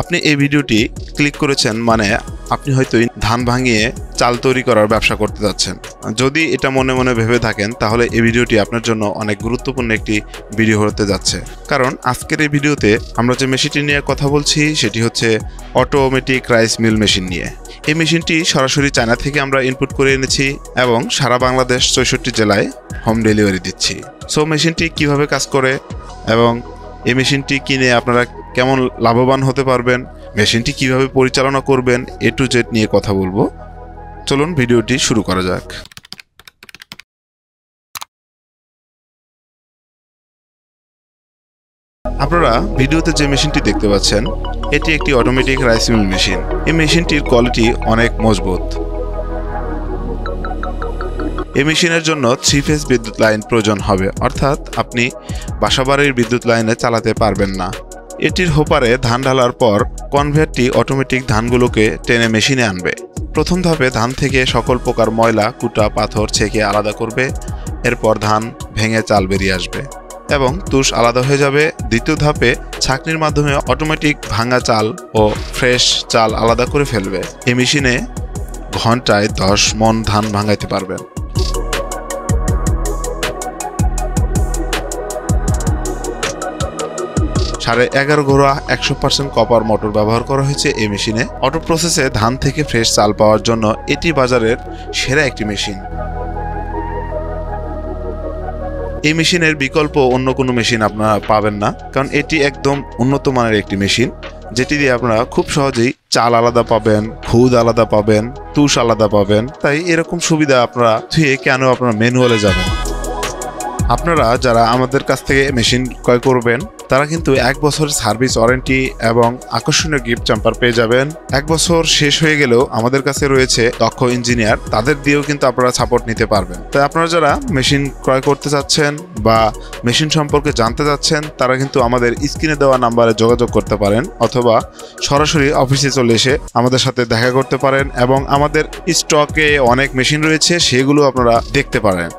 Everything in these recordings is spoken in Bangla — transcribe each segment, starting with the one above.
আপনি এই ভিডিওটি ক্লিক করেছেন মানে আপনি হয়তো ধান ভাঙিয়ে চাল তৈরি করার ব্যবসা করতে যাচ্ছেন। যদি এটা মনে মনে ভেবে থাকেন তাহলে এই ভিডিওটি আপনার জন্য অনেক গুরুত্বপূর্ণ একটি ভিডিও হতে যাচ্ছে। কারণ আজকের এই ভিডিওতে আমরা যে মেশিনটি নিয়ে কথা বলছি সেটি হচ্ছে অটোমেটিক রাইস মিল মেশিন নিয়ে। এই মেশিনটি সরাসরি চায়না থেকে আমরা ইনপুট করে এনেছি এবং সারা বাংলাদেশ ৬৪ জেলায় হোম ডেলিভারি দিচ্ছি। সো মেশিনটি কিভাবে কাজ করে এবং এই মেশিনটি কিনে আপনারা কেমন লাভবান হতে পারবেন, মেশিনটি কিভাবে পরিচালনা করবেন, A to Z নিয়ে কথা বলবো। চলুন ভিডিওটি শুরু করা যাক। আপনারা ভিডিওতে যে মেশিনটি দেখতে পাচ্ছেন এটি একটি অটোমেটিক রাইস মিল মেশিন। এই মেশিনটির কোয়ালিটি অনেক মজবুত। এই মেশিনের জন্য 3 ফেজ বিদ্যুৎ লাইন প্রয়োজন হবে, অর্থাৎ আপনি বাসাবাড়ির বিদ্যুৎ লাইনে চালাতে পারবেন না। এটির হোপারে ধান ঢালার পর কনভেয়ারটি অটোমেটিক ধানগুলোকে টেনে মেশিনে আনবে। প্রথম ধাপে ধান থেকে সকল প্রকার ময়লা, কুটা, পাথর ছেঁকে আলাদা করবে। এরপর ধান ভেঙে চাল বেরিয়ে আসবে এবং তুষ আলাদা হয়ে যাবে। দ্বিতীয় ধাপে ছাঁকনির মাধ্যমে অটোমেটিক ভাঙা চাল ও ফ্রেশ চাল আলাদা করে ফেলবে। এই মেশিনে ঘন্টায় 10 মণ ধান ভাঙাইতে পারবেন। সাড়ে 11 ঘোড়া 100% কপার মোটর ব্যবহার করা হয়েছে এই মেশিনে। অটো প্রসেসে ধান থেকে ফ্রেশ চাল পাওয়ার জন্য এটি বাজারের সেরা একটি মেশিন। এই মেশিনের বিকল্প অন্য কোনো মেশিন আপনারা পাবেন না, কারণ এটি একদম উন্নত মানের একটি মেশিন, যেটি দিয়ে আপনারা খুব সহজেই চাল আলাদা পাবেন, খুদ আলাদা পাবেন, তুষ আলাদা পাবেন। তাই এরকম সুবিধা আপনারা থুয়ে কেন আপনারা ম্যানুয়ালে যাবেন। আপনারা যারা আমাদের কাছ থেকে মেশিন ক্রয় করবেন তারা কিন্তু 1 বছরের সার্ভিস ওয়ারেন্টি এবং আকর্ষণীয় গিফট চ্যাম্পার পেয়ে যাবেন। 1 বছর শেষ হয়ে গেলেও আমাদের কাছে রয়েছে দক্ষ ইঞ্জিনিয়ার, তাদের দিয়েও কিন্তু আপনারা সাপোর্ট নিতে পারবেন। তাই আপনারা যারা মেশিন ক্রয় করতে চাচ্ছেন বা মেশিন সম্পর্কে জানতে চাচ্ছেন তারা কিন্তু আমাদের স্ক্রিনে দেওয়া নাম্বারে যোগাযোগ করতে পারেন, অথবা সরাসরি অফিসে চলে এসে আমাদের সাথে দেখা করতে পারেন এবং আমাদের স্টকে অনেক মেশিন রয়েছে সেগুলো আপনারা দেখতে পারেন।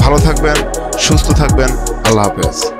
ভালো থাকবেন, সুস্থ থাকবেন। আল্লাহ হাফেজ।